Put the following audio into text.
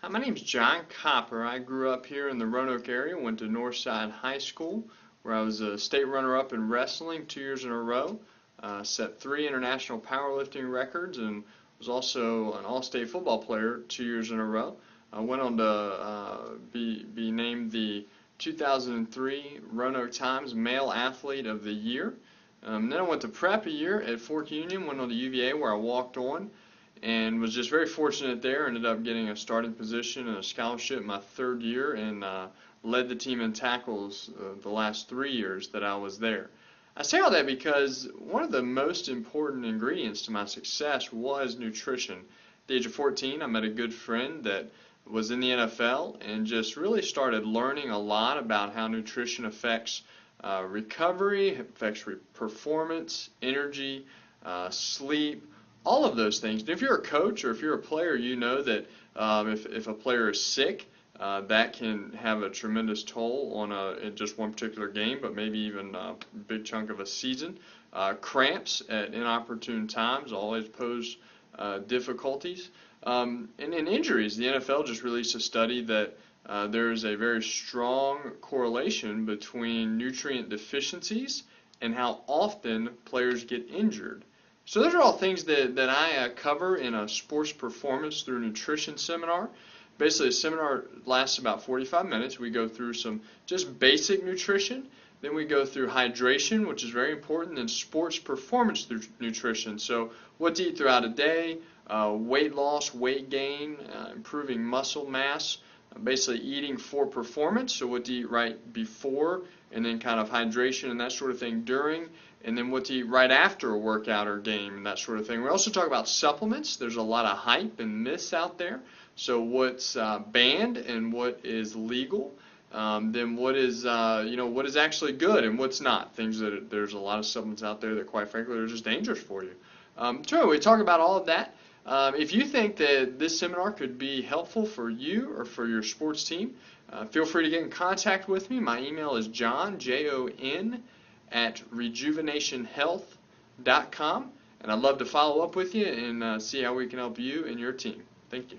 Hi, my name's John Copper. I grew up here in the Roanoke area, went to Northside High School, where I was a state runner-up in wrestling 2 years in a row, set 3 international powerlifting records, and was also an all-state football player 2 years in a row. I went on to be named the 2003 Roanoke Times Male Athlete of the Year. Then I went to prep a year at Fork Union, went on to UVA where I walked on, and was just very fortunate there. Ended up getting a starting position and a scholarship my 3rd year, and led the team in tackles the last 3 years that I was there. I say all that because one of the most important ingredients to my success was nutrition. At the age of 14, I met a good friend that was in the NFL and just really started learning a lot about how nutrition affects recovery, affects performance, energy, sleep, all of those things. And if you're a coach or if you're a player, you know that if a player is sick, that can have a tremendous toll on in just one particular game, but maybe even a big chunk of a season. Cramps at inopportune times always pose difficulties. And in injuries, the NFL just released a study that there's a very strong correlation between nutrient deficiencies and how often players get injured. So those are all things that I cover in a sports performance through nutrition seminar. Basically, a seminar lasts about 45 minutes. We go through some just basic nutrition. Then we go through hydration, which is very important, then sports performance through nutrition. So what to eat throughout a day, weight loss, weight gain, improving muscle mass, basically eating for performance, so what to eat right before, and then kind of hydration and that sort of thing during, and then what to eat right after a workout or game and that sort of thing. We also talk about supplements. There's a lot of hype and myths out there. So what's banned and what is legal, then what is what is actually good and what's not. Things that there's a lot of supplements out there that quite frankly are just dangerous for you. So we talk about all of that. If you think that this seminar could be helpful for you or for your sports team, feel free to get in contact with me. My email is Jon, Jon, at rejuvenationhealth.com, and I'd love to follow up with you and see how we can help you and your team. Thank you.